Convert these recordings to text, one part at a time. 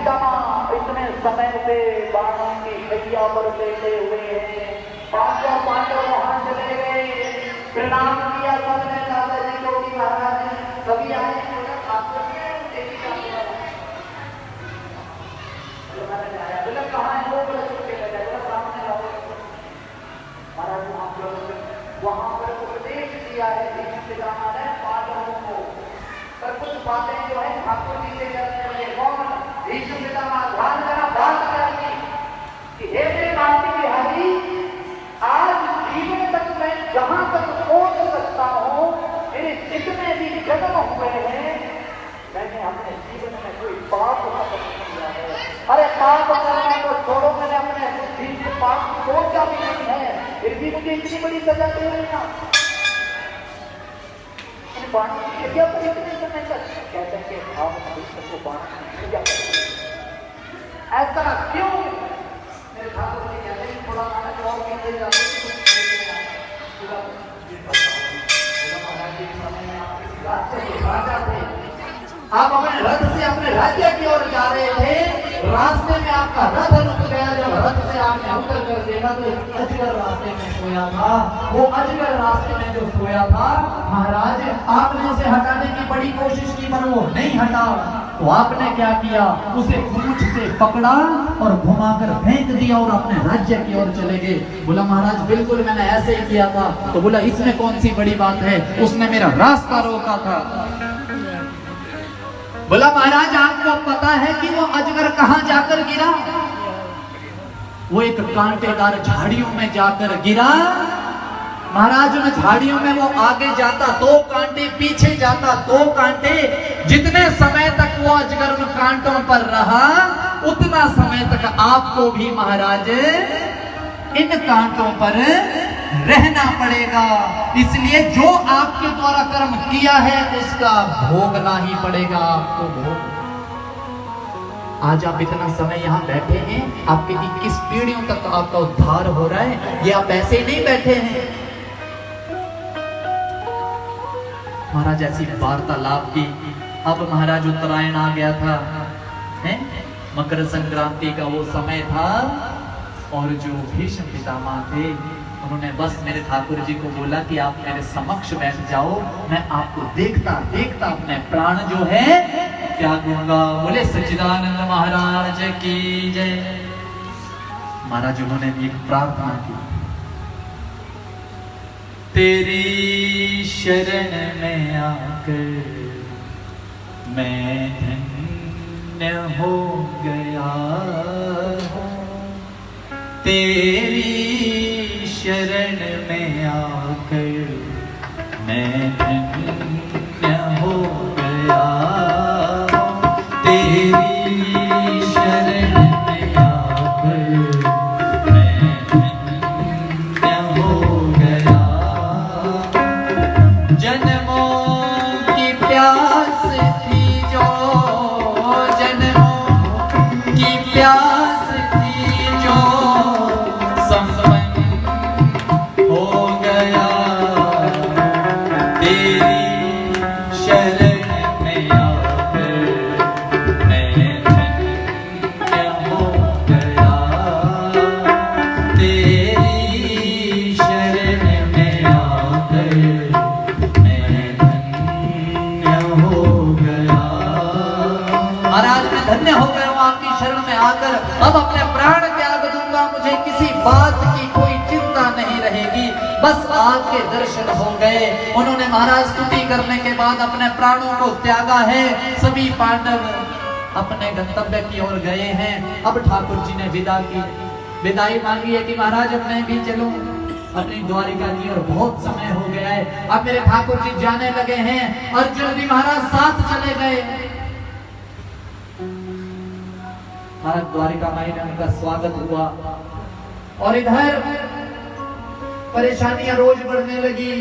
पितामह इतने समय से बाणों की शैया पर लेटे हुए हैं। पांचों पांडव वहां चले गए, प्रणाम किया सबने दादाजी को कि महाराज कभी आए कहाँ है वो महाराज वहां पर उपदेश दिया है भीष्म पितामह ने पांडवों को। पर कुछ बातें जो है ठाकुर जी से करने लगे। कौन? भीष्म पितामह ध्यान देना बात करेंगे कि हे मानती बिहारी, आज जीवन तक मैं जहां तक सोच सकता हूं, मेरे जितने भी जन्म हुए हैं, मैंने अपने जीवन में कोई पाप खत्म नहीं किया है। अरे पाप करना तो छोड़ो, मैंने अपने बुद्धि से पाप सोचा भी नहीं है, फिर भी मुझे इतनी बड़ी सजा दे रहे हैं। बाणों की सजा पर इतने समय तक कहते हैं कि भाव को बाणों की सजा ऐसा क्यों? मेरे ठाकुर जी कहते हैं थोड़ा माना और कहते जाते आप अपने रथ से अपने राज्य की ओर जा रहे थे, रास्ते में आपका रथ रुक गया। जब रथ से आपने उतर कर देखा तो अजगर रास्ते में सोया था। वो अजगर रास्ते में जो सोया था, महाराज आपने उसे हटाने की बड़ी कोशिश की पर वो नहीं हटा। तो आपने क्या किया? उसे पूंछ से पकड़ा और घुमाकर फेंक दिया और अपने राज्य की ओर चले गए। बोला महाराज बिल्कुल मैंने ऐसे ही किया था। तो बोला इसमें कौन सी बड़ी बात है, उसने मेरा रास्ता रोका था। बोला महाराज आपको पता है कि वो अजगर कहां जाकर गिरा? वो एक कांटेदार झाड़ियों में जाकर गिरा। महाराज उन झाड़ियों में वो आगे जाता 2 कांटे, पीछे जाता 2 कांटे। जितने समय तक वो अजगर उन कांटों पर रहा, उतना समय तक आपको भी महाराज इन कांटों पर रहना पड़ेगा। इसलिए जो आपके द्वारा कर्म किया है उसका भोगना ही पड़ेगा आपको। भोग आज आप इतना समय यहाँ बैठे हैं, आपके 21 पीढ़ियों तक आपका उद्धार हो रहा है। ये आप ऐसे ही नहीं बैठे हैं। महाराज ऐसी वार्तालाप की। अब महाराज उत्तरायण आ गया था, है? मकर संक्रांति का वो समय था और जो भीष्म पितामह थे उन्होंने बस मेरे ठाकुर जी को बोला कि आप मेरे समक्ष बैठ जाओ, मैं आपको देखता देखता अपने प्राण जो है त्यागूंगा। बोले सच्चिदानंद महाराज की जय। महाराज उन्होंने भी एक प्रार्थना की, तेरी शरण में आकर मैं धन्य हो गया हूँ, तेरी शरण में आकर मैं धन्य हो गया हूँ, तेरी शरण में आकर मैं धन्य हो गया। जन्मों की प्यास थी जो, जन्मों की प्यास थी जो अब अपने प्राण त्याग दूंगा, मुझे किसी बात की कोई चिंता नहीं रहेगी। बस आपके दर्शन हो गए। उन्होंने महाराज स्तुति करने के बाद अपने प्राणों को त्यागा है। सभी पांडव अपने गंतव्य की ओर गए हैं। अब ठाकुर जी ने विदाई मांगी है कि महाराज अब मैं भी चलूं अपनी द्वारिका की ओर, बहुत समय हो गया है। अब मेरे ठाकुर जी जाने लगे हैं। अर्जुन भी महाराज साथ चले गए। महाराज द्वारिका माई में उनका स्वागत हुआ और इधर परेशानियां रोज बढ़ने लगी,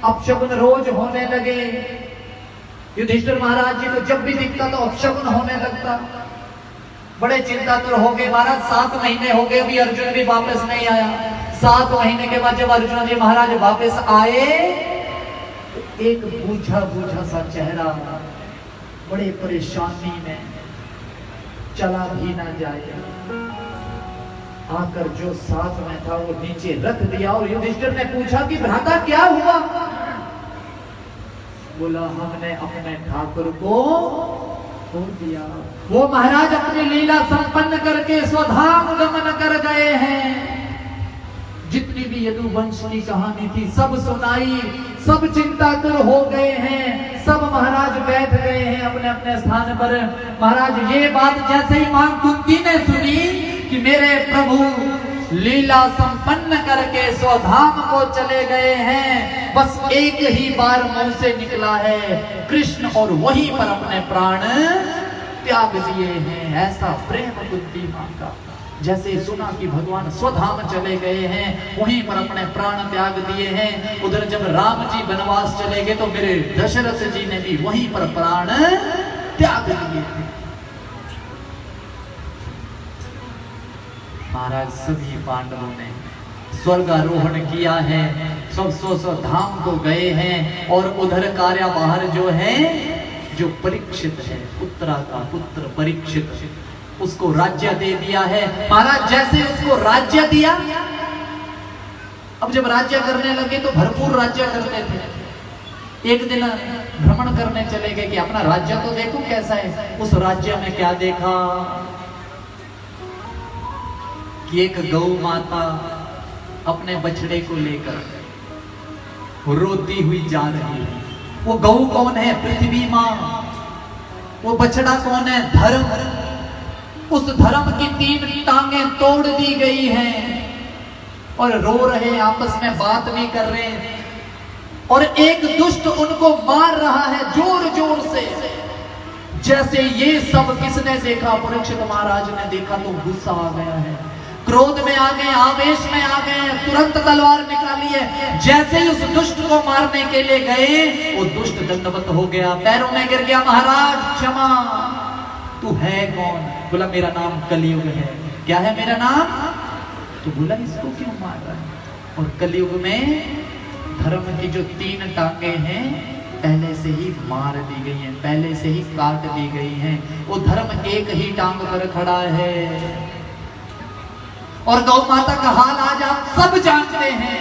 अपशकुन रोज होने लगे। युधिष्ठिर महाराज जी को जब भी दिखता तो अपशकुन होने लगता। बड़े चिंतातुर हो गए महाराज। 7 महीने हो गए, अभी अर्जुन भी वापस नहीं आया। 7 महीने के बाद जब अर्जुन जी महाराज वापस आए, एक बूझा बूझा सा चेहरा, बड़े परेशानी में। चला भी ना जाए। आकर जो साथ में था वो नीचे रख दिया और युधिष्ठिर ने पूछा कि भ्राता क्या हुआ? बोला हमने अपने ठाकुर को खो दिया। वो महाराज अपनी लीला संपन्न करके स्वधाम गमन कर गए हैं। जितनी भी यदुवंश की कहानी थी सब सुनाई, सब चिंतातुर हो गए हैं, सब महाराज बैठ गए हैं अपने अपने स्थान पर। महाराज ये बात जैसे ही मां कुंती ने सुनी कि मेरे प्रभु लीला संपन्न करके स्वधाम को चले गए हैं, बस एक ही बार मुंह से निकला है कृष्ण और वहीं पर अपने प्राण त्याग दिए हैं। ऐसा प्रेम कुंती मां का। जैसे सुना कि भगवान स्वधाम चले गए हैं, वहीं पर अपने प्राण त्याग दिए हैं। उधर जब राम जी वनवास चले गए तो मेरे दशरथ जी ने भी वहीं पर प्राण त्याग दिए थे। महाराज सभी पांडवों ने स्वर्गारोहण किया है, सब सौ धाम को गए हैं। और उधर कार्याबाहर जो है, जो परीक्षित है, उत्तरा का पुत्र परीक्षित, उसको राज्य दे दिया है। महाराज जैसे उसको राज्य दिया, अब जब राज्य करने लगे तो भरपूर राज्य करते थे। एक दिन भ्रमण करने चले गए कि अपना राज्य तो देखो कैसा है। उस राज्य में क्या देखा कि एक गौ माता अपने बछड़े को लेकर रोती हुई जा रही है। वो गौ कौन है? पृथ्वी मां। वो बछड़ा कौन है? धर्म। उस धर्म की 3 टांगें तोड़ दी गई हैं और रो रहे, आपस में बात भी कर रहे हैं। और एक दुष्ट उनको मार रहा है जोर जोर से। जैसे ये सब किसने देखा? परीक्षित महाराज ने देखा तो गुस्सा आ गया है, क्रोध में आ गए, आवेश में आ गए, तुरंत तलवार निकाली है। जैसे ही उस दुष्ट को मारने के लिए गए, वो दुष्ट दंडवत हो गया, पैरों में गिर गया। महाराज क्षमा, तू है कौन? बोला मेरा नाम कलियुग है। क्या है मेरा नाम? तो बोला इसको क्यों मार रहा है? और कलियुग में धर्म की जो 3 टांगे हैं पहले से ही मार दी गई हैं, पहले से ही काट दी गई हैं। वो धर्म एक ही टांग पर खड़ा है। और गौ माता का हाल आज आप सब जानते हैं।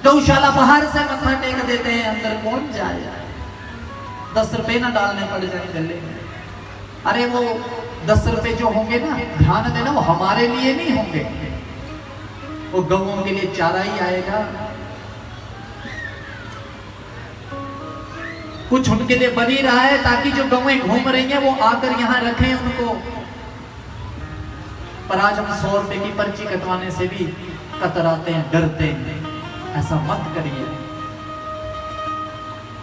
गौशाला बाहर से मत्था टेक देते हैं, अंदर कौन जाए? 10 रुपए ना डालने पड़ जाए गले में। अरे वो 10 रुपए जो होंगे ना, ध्यान देना, वो हमारे लिए नहीं होंगे, वो गौओं के लिए चारा ही आएगा। कुछ उनके लिए बन ही रहा है ताकि जो गौएं घूम रही हैं वो आकर यहां रखें उनको। पर आज हम 100 रुपए की पर्ची कटवाने से भी कतराते हैं, डरते हैं। ऐसा मत करिए।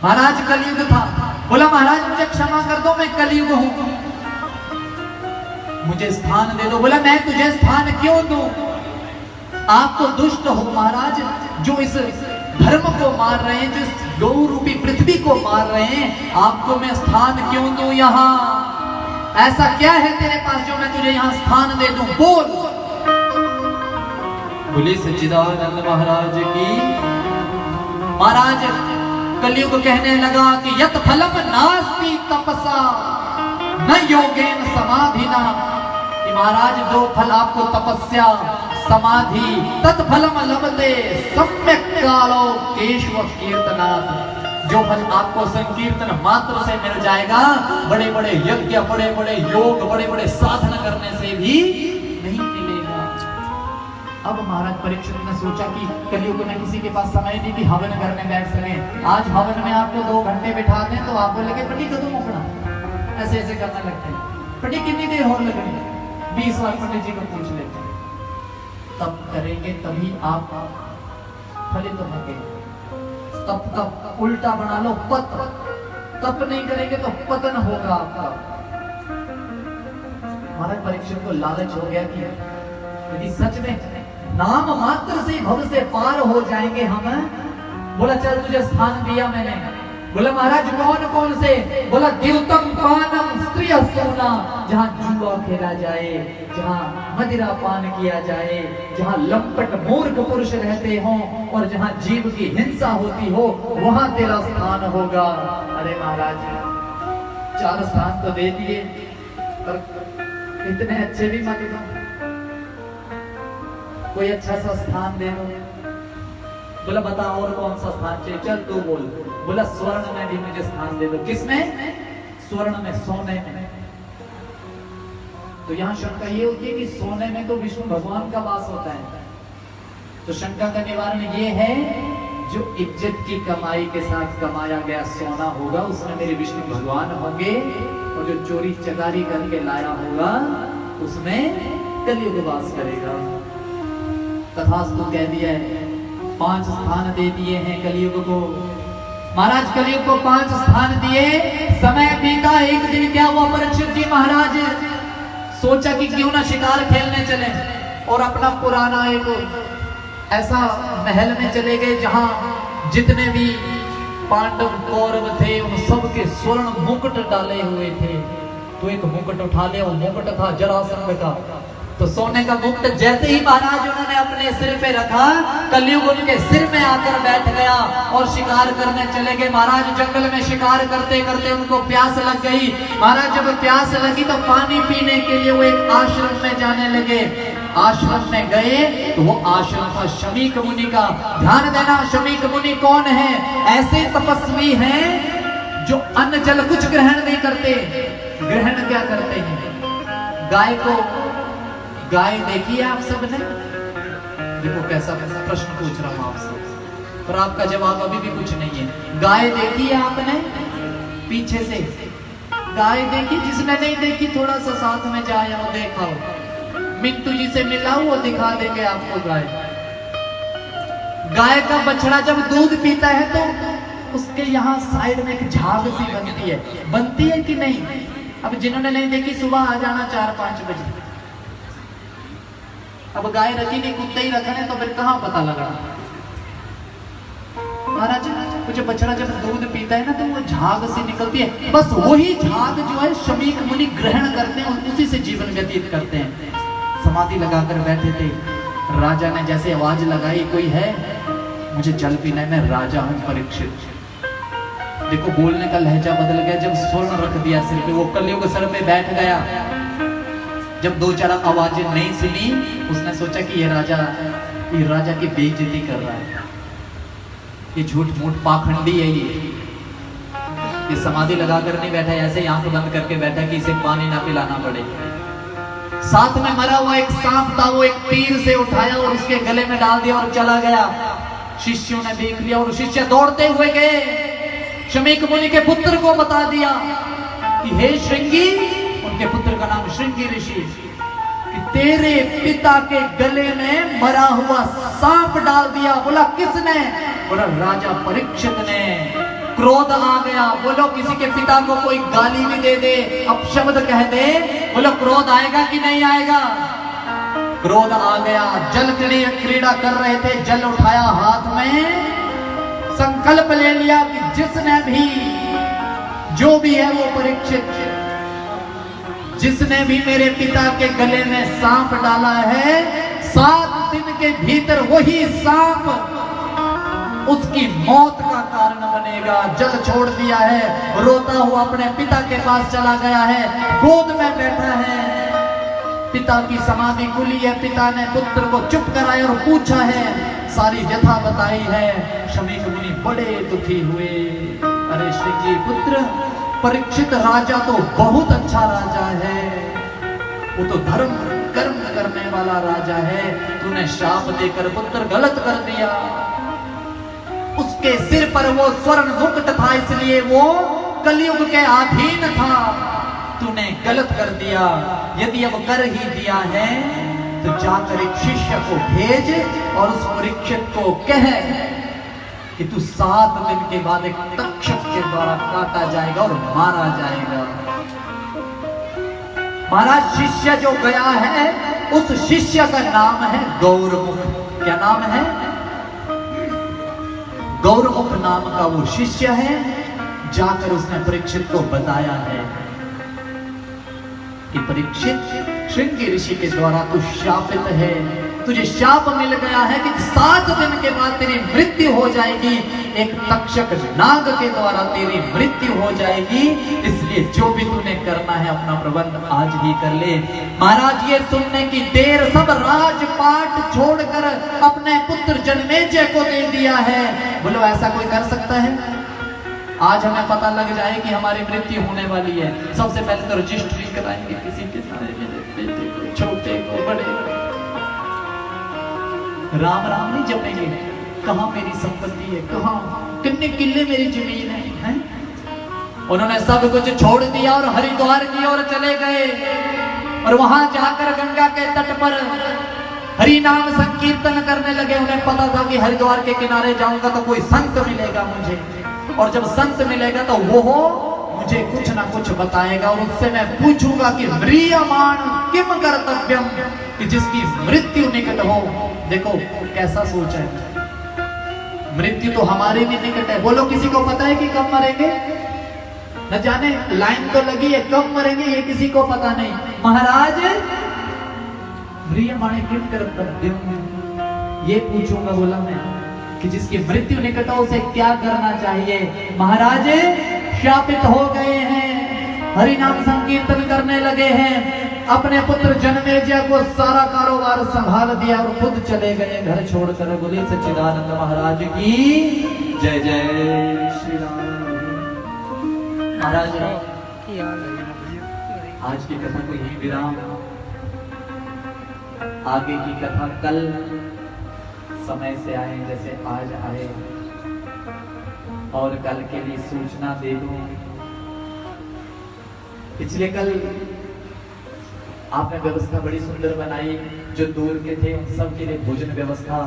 महाराज कलयुग था, बोला महाराज मुझे क्षमा कर दो, मैं कलयुग हूं, मुझे स्थान दे दो। बोला मैं तुझे स्थान क्यों दूं? आप तो दुष्ट हो महाराज, जो इस धर्म को मार रहे हैं, जो इस गौ रूपी पृथ्वी को मार रहे हैं, आपको मैं स्थान क्यों दूं यहाँ? ऐसा क्या है तेरे पास जो मैं तुझे यहाँ स्थान दे दूं? बोल। बोले सच्चिदानंद महाराज की। महाराज कलयुग कहने लगा कि यत फलम नास्ति तपसा न योगेन समाधिना। महाराज जो फल आपको तपस्या समाधि तत्फलम लभते सम्यक कालो केशव कीर्तनात्। जो फल आपको संकीर्तन मात्र से मिल जाएगा, बड़े बड़े यज्ञ, बड़े बड़े योग, बड़े बड़े साधन करने से भी नहीं मिलेगा। अब महाराज परीक्षित ने सोचा कि कलयुग में किसी के पास समय नहीं कि हवन करने बैठ सके। आज हवन में आपको 2 घंटे बिठा दें तो आपको लगे पटी कदम उखड़ा, ऐसे ऐसे करने लगते हैं। पटी कितनी देर और लगनी? 20 बार पंडित जी को पूछ लेते हैं। तब करेंगे तभी आप फलित होंगे। तप उल्टा बना लो, पत। तप नहीं करेंगे तो पतन होगा आपका। महाराज परीक्षित को लालच हो गया कि यदि सच में नाम मात्र से भव से पार हो जाएंगे हम। बोला चल तुझे स्थान दिया मैंने। बोला महाराज कौन कौन से? बोला द्युतम पानम स्त्रिय सोना, जहाँ जुआ खेला जाए, जहाँ मदिरा पान किया जाए, जहाँ लंपट मूर्ख पुरुष रहते हों और जहाँ जीव की हिंसा होती हो, वहां तेरा स्थान होगा। अरे महाराज 4 स्थान तो दे दिए, पर इतने अच्छे भी मत दो, कोई अच्छा सा स्थान दे दो। बोला बता और कौन सा स्थान चाहिए, चल तू बोल। बोला स्वर्ण में भी मुझे स्थान दे दो। किसमें? स्वर्ण में, सोने में। तो यहाँ शंका ये होती है कि सोने में तो विष्णु भगवान का वास होता है, तो शंका का निवारण ये है जो इज्जत की कमाई के साथ कमाया गया सोना होगा उसमें मेरे विष्णु भगवान होंगे, और जो चोरी चकारी करके लाया होगा उसमें कलयुग वास करेगा। तथास्तु कह दिया है, 5 स्थान दे दिए हैं कलयुग को। महाराज कलयुग को 5 स्थान दिए। समय बीता, एक दिन क्या हुआ, परीक्षित जी महाराज सोचा कि क्यों ना शिकार खेलने चले, और अपना पुराना एक ऐसा महल में चले गए जहां जितने भी पांडव कौरव थे उन सबके स्वर्ण मुकुट डाले हुए थे। तो एक मुकुट उठा लिया, वो मुकुट था जरासंध का। तो सोने का मुकुट जैसे ही महाराज उन्होंने अपने सिर पे रखा, कलयुग उनके सिर में आकर बैठ गया और शिकार करने चले गए। महाराज जंगल में शिकार करते करते उनको प्यास लग गई। महाराज जब प्यास लगी तो पानी पीने के लिए वो एक आश्रम में जाने लगे। आश्रम में गए तो वो आश्रम था शमीक मुनि का। ध्यान देना, शमीक मुनि कौन है? ऐसे तपस्वी हैं जो अन्न जल कुछ ग्रहण नहीं करते। ग्रहण क्या करते हैं? गाय को, गाय देखी है आप सबने? देखो कैसा प्रश्न पूछ रहा हूं आपसे, पर आपका जवाब अभी भी कुछ नहीं है। गाय देखी है आपने? पीछे से गाय देखी? जिसने नहीं देखी थोड़ा सा साथ में जाए और देखा हो, मिंटू जी से मिला वो दिखा देंगे आपको गाय। गाय का बछड़ा जब दूध पीता है तो उसके यहाँ साइड में एक झाग सी बनती है। बनती है कि नहीं? अब जिन्होंने नहीं देखी सुबह आ जाना 4-5 बजे। अब गाय रखी नहीं, कुत्ते ही रखने, तो फिर कहां पता लगा। महाराज कुछ बछड़ा जब दूध पीता है ना तो वो झाग से निकलती है। बस वही झाग जो है शमीक मुनि ग्रहण करते हैं और उसी से जीवन व्यतीत करते हैं। समाधि लगाकर बैठे थे। राजा ने जैसे आवाज लगाई, कोई है? मुझे जल पीना है, मैं राजा हूं परीक्षित। देखो बोलने का लहजा बदल गया। जब स्वर्ण रख दिया सिर पे, वो कलयुग सर पे बैठ गया। जब 2-4 आवाजें नहीं सुनी, उसने सोचा कि ये राजा की बेइज्जती कर रहा है, ये झूठ मूठ पाखंडी है। ये समाधि लगाकर नहीं बैठा, ऐसे आंख बंद करके बैठा कि इसे पानी ना पिलाना पड़े। साथ में मरा हुआ एक सांप था, वो एक तीर से उठाया और उसके गले में डाल दिया और चला गया। शिष्यों ने देख लिया और शिष्य दौड़ते हुए गए, शमीक मुनि के पुत्र को बता दिया कि हे श्रृंगी, उनके पुत्र का नाम श्रृंगी ऋषि, कि तेरे पिता के गले में मरा हुआ सांप डाल दिया। बोला किसने? बोला राजा परीक्षित ने। क्रोध आ गया। बोलो किसी के पिता को कोई गाली भी दे दे, अपशब्द कह दे, बोलो क्रोध आएगा कि नहीं आएगा? क्रोध आ गया। जल क्रीड़ा कर रहे थे, जल उठाया हाथ में, संकल्प ले लिया कि जिसने भी, जो भी है वो परीक्षित, जिसने भी मेरे पिता के गले में सांप डाला है, 7 दिन के भीतर वही सांप उसकी मौत का कारण बनेगा। जल छोड़ दिया है, रोता हुआ अपने पिता के पास चला गया है, गोद में बैठा है। पिता की समाधि खुली है, पिता ने पुत्र को चुप कराया और पूछा है, सारी व्यथा बताई है। शमीक मुनि बड़े दुखी हुए। अरे श्री पुत्र, परीक्षित राजा तो बहुत अच्छा राजा है, वो तो धर्म कर्म करने वाला राजा है, तूने शाप देकर पुत्र गलत कर दिया। उसके सिर पर वो स्वर्ण मुकुट था, इसलिए वो कलयुग के अधीन था, तूने गलत कर दिया। यदि अब कर ही दिया है तो जाकर एक शिष्य को भेज और उस परीक्षित को कह कि तू 7 दिन के बाद एक तक्षक के द्वारा काटा जाएगा और मारा जाएगा। महाराज शिष्य जो गया है, उस शिष्य का नाम है गौरमुख। क्या नाम है? गौरमुख नाम का वो शिष्य है। जाकर उसने परीक्षित को बताया है। कि परीक्षित श्रृंगी ऋषि के द्वारा तू शापित है, तुझे शाप मिल गया है कि 7 दिन के बाद तेरी मृत्यु हो जाएगी, एक तक्षक नाग के द्वारा तेरी मृत्यु हो जाएगी, इसलिए जो भी तूने करना है अपना प्रबंध आज ही कर ले। महाराज ये सुनने की देर सब राजपाट छोड़कर अपने पुत्र जन्मेजय को दे दिया है। बोलो ऐसा कोई कर सकता है? आज हमें पता लग जाए कि हमारी मृत्यु होने वाली है, सबसे पहले तो रजिस्ट्री कराएंगे किसी के बेटे को, छोटे को, बड़े को, राम राम नहीं जपेंगे, कहां मेरी संपत्ति है, कहां कितने किले मेरी जमीन है? उन्होंने सब कुछ छोड़ दिया और हरिद्वार की ओर चले गए और वहां जाकर गंगा के तट पर हरि नाम संकीर्तन करने लगे। उन्हें पता था कि हरिद्वार के किनारे जाऊंगा तो कोई संत मिलेगा मुझे, और जब संत मिलेगा तो वो मुझे कुछ ना कुछ बताएगा और उससे मैं पूछूंगा कि म्रियमाण किम कर्तव्यम, कि जिसकी मृत्यु निकट हो। देखो कैसा सोच है, मृत्यु तो हमारे भी निकट है। बोलो किसी को पता है कि कब मरेंगे? न जाने, लाइन तो लगी है, कब मरेंगे ये किसी को पता नहीं। महाराज म्रियमाण किम कर्तव्यम, ये पूछूंगा बोला मैं कि जिसकी मृत्यु निकट हो उसे क्या करना चाहिए। महाराज शापित हो गए हैं, हरि नाम संकीर्तन करने लगे हैं, अपने पुत्र जन्मेजय को सारा कारोबार संभाल दिया और खुद चले गए घर छोड़कर। बोले सच्चिदानंद महाराज की जय जय श्री राम। महाराज आज की कथा को यही विराम, आगे की कथा कल समय से आए जैसे आज आए, और कल के लिए सूचना दे दूं। पिछले कल आपने व्यवस्था बड़ी सुंदर बनाई, जो दूर के थे उन सब के लिए भोजन व्यवस्था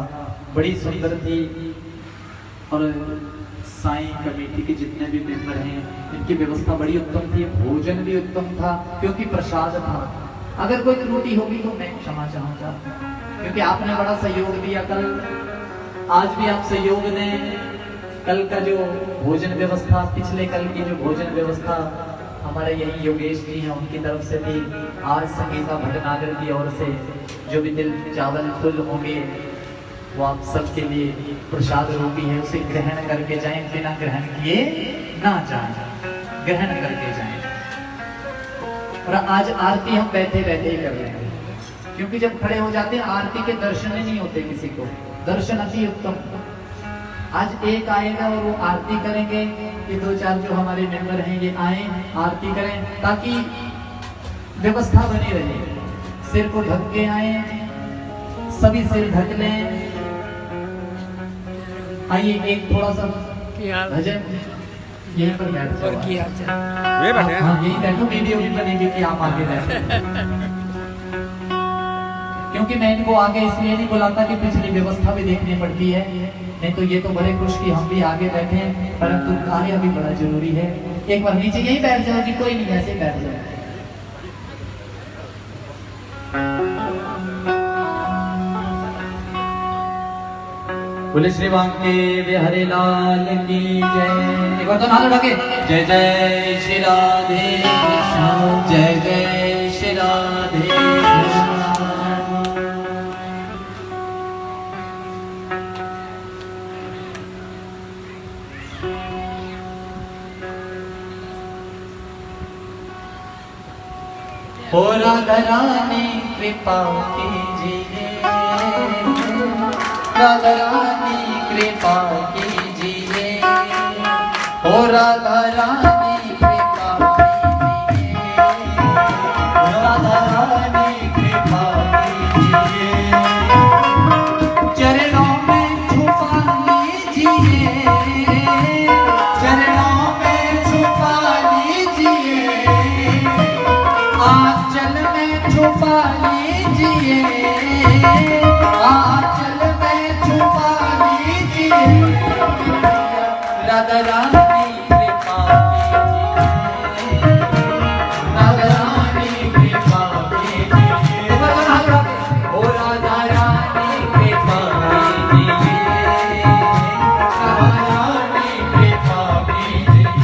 बड़ी सुंदर थी, और साईं कमेटी के जितने भी मेंबर हैं इनकी व्यवस्था बड़ी उत्तम थी, भोजन भी उत्तम था क्योंकि प्रसाद था। अगर कोई त्रुटि होगी तो मैं क्षमा चाहूंगा, क्योंकि आपने बड़ा सहयोग दिया कल, आज भी आप सहयोग दें। कल का जो भोजन व्यवस्था, पिछले कल की जो भोजन व्यवस्था हमारे यही योगेश जी हैं उनकी तरफ से भी, आज संगीता भटनागर की ओर से जो भी दिल चावल फुल होंगे वो आप सबके लिए प्रसाद रूपी है, उसे ग्रहण करके जाएं, बिना ग्रहण किए ना जाएं, ग्रहण करके जाएं। और आज आरती हम बैठे बैठे ही कर रहे हैं, क्योंकि जब खड़े हो जाते हैं आरती के दर्शन ही नहीं होते किसी को, दर्शन अति उत्तम। आज एक आएगा और वो आरती करेंगे, ये 2-4 जो हमारे मेंबर हैं ये आए आरती करें, ताकि व्यवस्था बनी रहे। सिर को ढक के आए, सभी सिर ढक लें। आइए एक थोड़ा सा भजन यहीं पर बैठ जाओ, हाँ यही बैठो, वीडियो भी बनेगी कि आप आगे बैठो। क्योंकि मैं इनको आगे इसलिए नहीं बुलाता कि पिछली व्यवस्था भी देखनी पड़ती है, नहीं तो ये तो बड़े खुश कि हम भी आगे बैठे, परंतु कार्य भी बड़ा जरूरी है। एक बार नीचे यही बैठ जाओ जी, कोई नहीं, ऐसे बैठ जाओ। बोले श्री वामदेव हरे लाल की जय। एक बार तो नाम उठाके जय जय श्री राधे कृष्ण, जय जय श्री राधे कृष्ण। हो राधा रानी कृपा कीजिए, राधा रानी कृपा कीजिए, हो राधा रानी कृपा कीजिए, राधा रानी कृपा कीजिए, चरणों में छुपा लीजिए, चरणों में छुपा लीजिए, आंचल में छुपा लीजिए, आंचल में छुपा लीजिए, राधा रानी कृपा कीजिए, राधा रानी कृपा कीजिए, ओ राधा रानी कृपा कीजिए, राधा रानी कृपा कीजिए।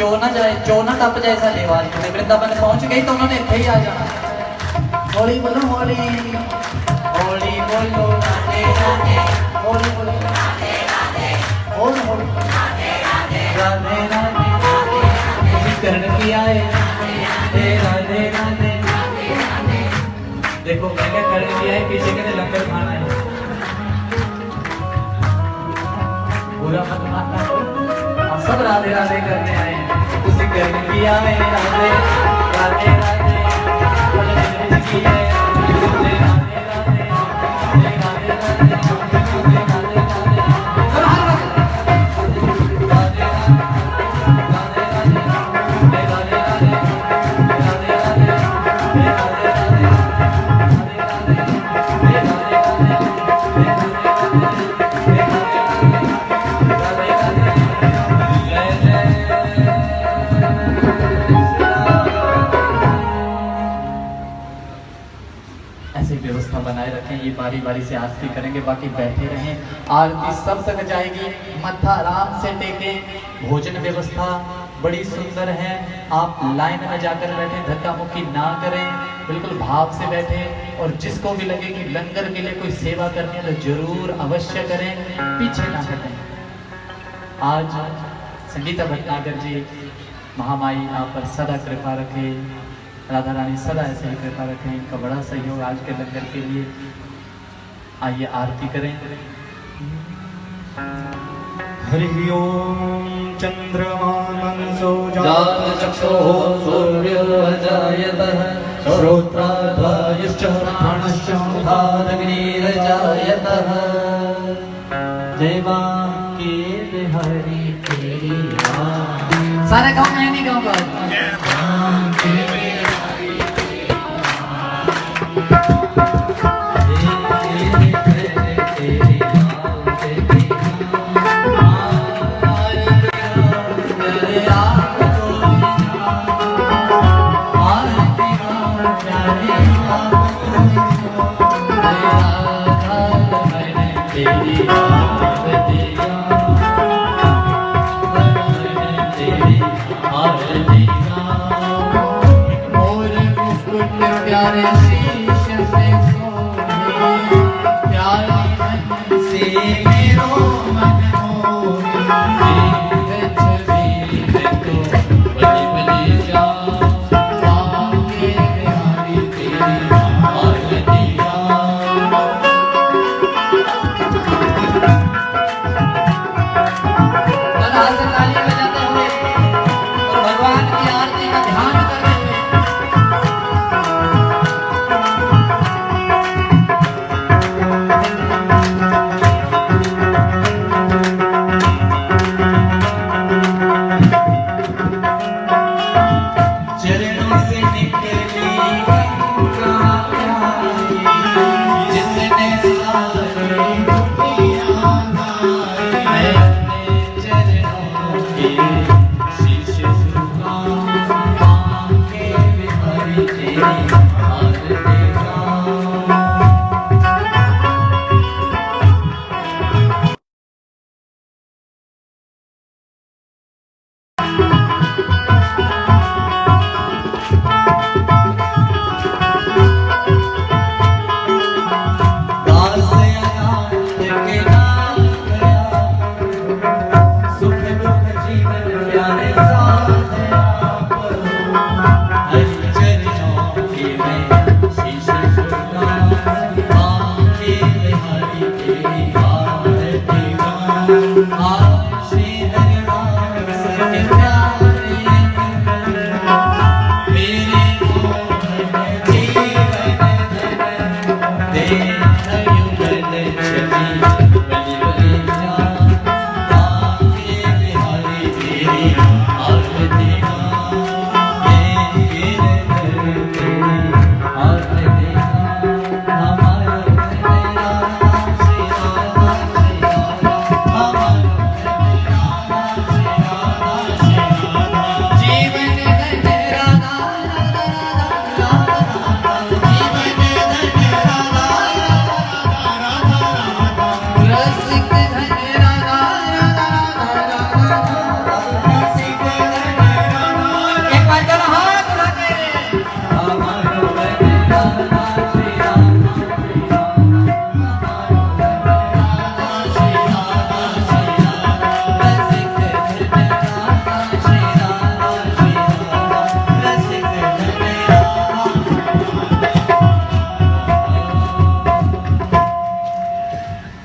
चो ना जाए, चो ना टप जाए साडी आवाज किते वृंदावन पहुंच गई तो उन्होंने इत्थे ही आ जाना। होली बोलो होली, होली बोलो राधे राधे, होली बोलो राधे राधे, होली बोलो राधे राधे, राधे राधे, किसी करण की आए राधे राधे राधे। देखो मैं क्या करण की आए, पीछे के लंगर खाना है, पूरा मत मानना, हम सब राधे राधे करने आए हैं। किसी करण की आए राधे राधे राधे, की है राधे राधे राधे, राधे राधे राधे, राधे राधे व्यवस्था बनाए रखें। ये बारी बारी से आरती करेंगे, बाकी बैठे रहें। आरती सब तक जाएगी, मत्था आराम से टेकें। भोजन व्यवस्था बड़ी सुंदर है, आप लाइन में जाकर बैठे, धक्का मुक्की ना करें, बिल्कुल भाव से बैठे। और जिसको भी लगे कि लंगर मिले, कोई सेवा करनी है तो जरूर अवश्य करें, पीछे ना हटें। आज संगीता भटनागर जी, महामाई आप पर सदा कृपा रखे, राधा रानी सदा ऐसे ही कृपा रखें। इनका बड़ा सहयोग आज के लंगर के लिए। आइए आरती करें। हरि ओम चंद्रमा मनसो जातचक्षुः सूर्योऽजायतः श्रोत्राद्वायुश्च प्राणश्च मुखादग्निरजायतः। जय के हरि तेरी सारे गाँव में नहीं गाँव का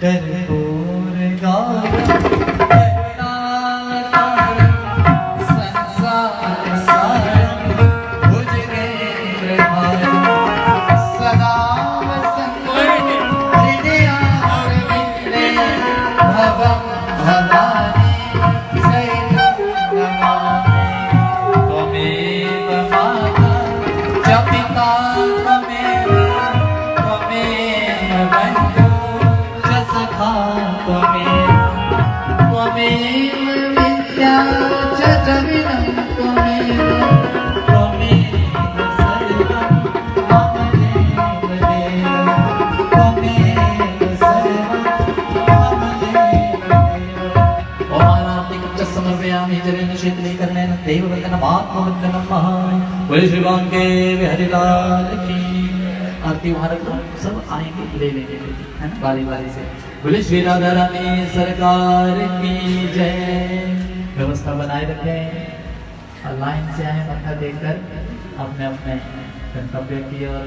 कर्पूर गौरम करुणातारम संसार सारम भुजगेन्द्रहारम सदा वसन्तं हृदयारविन्दे भवं भवानी सहितं नमामि। त्वमेव माता च पिता त्वमेव बन्धु च सखा त्वमेव विद्या च जविनं त्वमेव सर्वं मम देवदेव त्वमेव सर्वं मम देवदेव। ओमानात्मिकं च समर्पयामि जलेन शीतलीकरणेन देववन्दनमात्मवन्दनं महा। बोले श्री बांके बिहारी लाल की। आरती महाराज सब आएंगे ले लेंगे है ना बारी बारी से। बोले श्री राधा रानी सरकार की जय। व्यवस्था बनाए रखें और लाइन से आए मत्था देखकर अपने अपने गंतव्य की ओर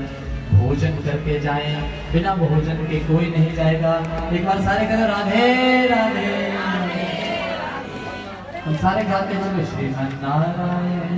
भोजन करके जाएं। बिना भोजन के कोई नहीं जाएगा। एक बार सारे करें राधे राधे। हम सारे गाते हैं श्रीमन नारायण।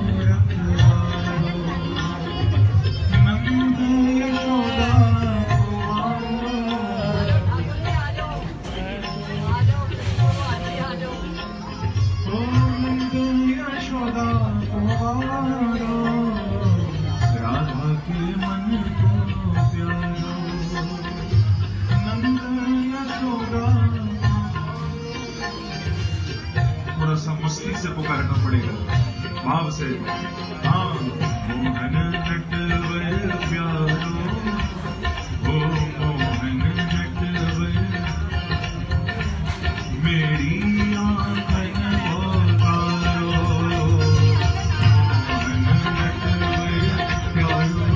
को रखवा भाव से हाँ मोहन नटवर प्यारो ओ मोहन नटवर मेरी आंखन उतारो मोहन नटवर प्यारो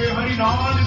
बिहारी लाल